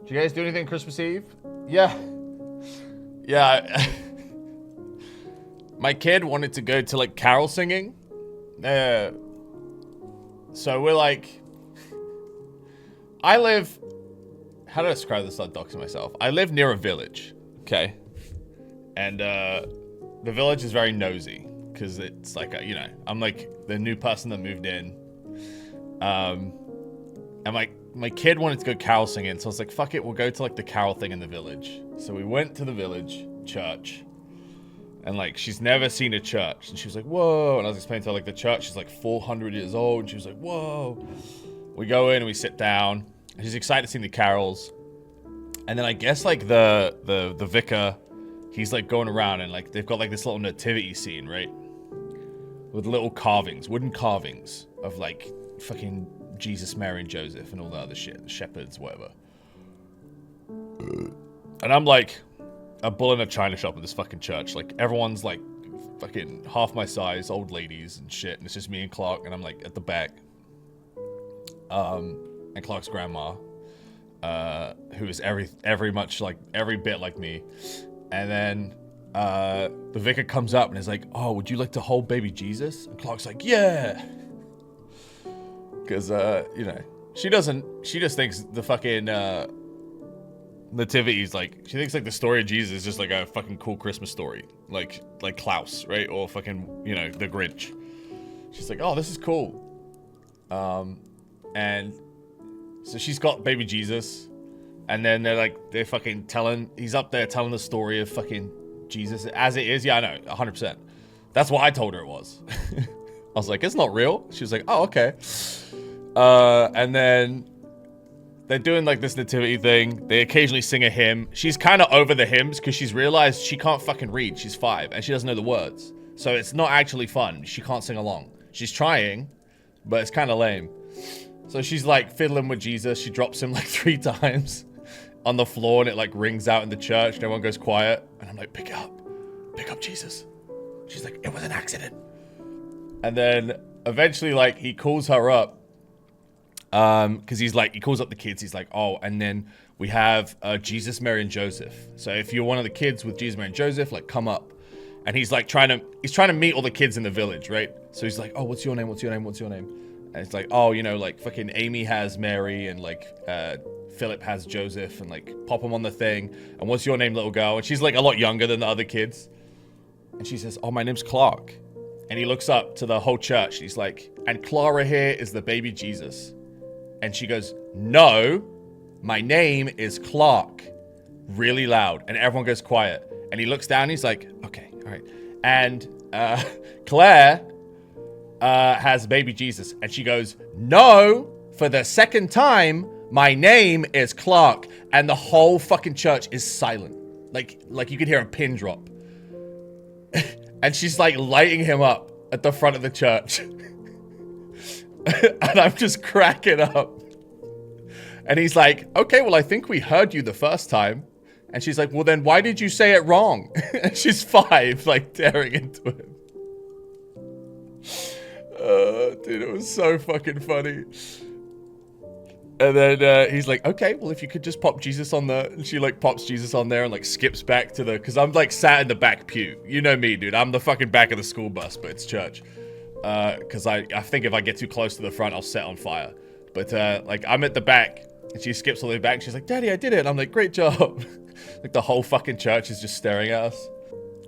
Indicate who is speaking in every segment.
Speaker 1: Do you guys do anything Christmas Eve? Yeah. Yeah. My kid wanted to go to like carol singing. So we're like, how do I describe this without doxing myself? I live near a village, okay? And the village is very nosy because it's like, I'm like the new person that moved in. And my kid wanted to go carol singing, so I was like, fuck it, we'll go to like the carol thing in the village. So we went to the village church, and like she's never seen a church, and she was like, whoa. And I was explaining to her like the church is like 400 years old, and she was like, whoa. We go in and we sit down, and she's excited to see the carols. And then I guess like the vicar, he's like going around, and like they've got like this little nativity scene, right? With little carvings, wooden carvings of like fucking Jesus, Mary, and Joseph, and all the other shit, shepherds, whatever. And I'm like a bull in a china shop in this fucking church. Like everyone's like fucking half my size, old ladies and shit, and it's just me and Clarke, and I'm like at the back. And Clarke's grandma, who is every bit like me. And then the vicar comes up and is like, oh, would you like to hold baby Jesus? And Clarke's like, yeah. Because, she just thinks the fucking nativity is like, she thinks like the story of Jesus is just like a fucking cool Christmas story. Like Klaus, right? Or fucking, the Grinch. She's like, oh, this is cool. And so she's got baby Jesus. And then they're fucking he's up there telling the story of fucking Jesus as it is. Yeah, I know, 100%. That's what I told her it was. I was like, it's not real. She was like, oh, okay. And then they're doing like this nativity thing. They occasionally sing a hymn. She's kind of over the hymns because she's realized she can't fucking read. She's 5 and she doesn't know the words. So it's not actually fun. She can't sing along. She's trying, but it's kind of lame. So she's like fiddling with Jesus. She drops him like 3 times on the floor, and it like rings out in the church and everyone goes quiet. And I'm like, pick up Jesus. She's like, it was an accident. And then eventually like he calls her up. Because he calls up the kids. He's like, oh, and then we have Jesus, Mary, and Joseph. So if you're one of the kids with Jesus, Mary, and Joseph, like come up. And he's like trying to meet all the kids in the village, right? So he's like, oh, what's your name? What's your name? What's your name? And it's like, oh, like fucking Amy has Mary, and like Philip has Joseph, and like pop them on the thing. And what's your name, little girl? And she's like a lot younger than the other kids. And she says, oh, my name's Clarke. And he looks up to the whole church. And he's like, and Clara here is the baby Jesus. And she goes, no, my name is Clarke. Really loud. And everyone goes quiet. And he looks down and he's like, okay, all right. And Claire has baby Jesus. And she goes, no, for the second time, my name is Clarke. And the whole fucking church is silent. Like you could hear a pin drop. And she's like lighting him up at the front of the church. And I'm just cracking up. And he's like, okay, well, I think we heard you the first time. And she's like, well, then why did you say it wrong? And she's 5, like, tearing into him. Dude, it was so fucking funny. And then he's like, okay, well, if you could just pop Jesus on the... And she, like, pops Jesus on there and, like, skips back to the... Because I'm, like, sat in the back pew. You know me, dude. I'm the fucking back of the school bus, but it's church. Because I think if I get too close to the front, I'll set on fire. But, like, I'm at the back, and she skips all the way back, and she's like, Daddy, I did it. And I'm like, great job. Like, the whole fucking church is just staring at us.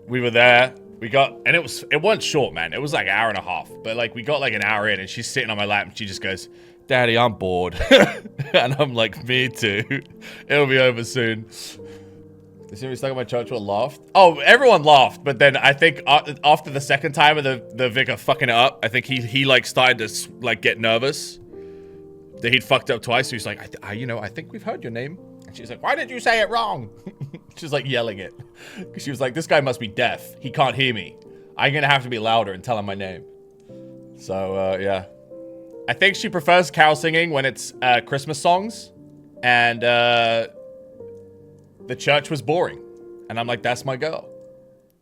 Speaker 1: We were there. And it wasn't short, man. It was like an hour and a half. But, like, we got, like, an hour in, and she's sitting on my lap, and she just goes, Daddy, I'm bored. And I'm like, me too. It'll be over soon. The series stuck at my church all laughed. Oh, everyone laughed, but then I think after the second time of the vicar fucking it up, I think he like started to like get nervous that he'd fucked up twice. So he's like, I think we've heard your name. And she's like, why did you say it wrong? She's like yelling it because she was like, this guy must be deaf. He can't hear me. I'm gonna have to be louder and tell him my name. So yeah, I think she prefers carol singing when it's Christmas songs, and the church was boring. And I'm like, that's my girl.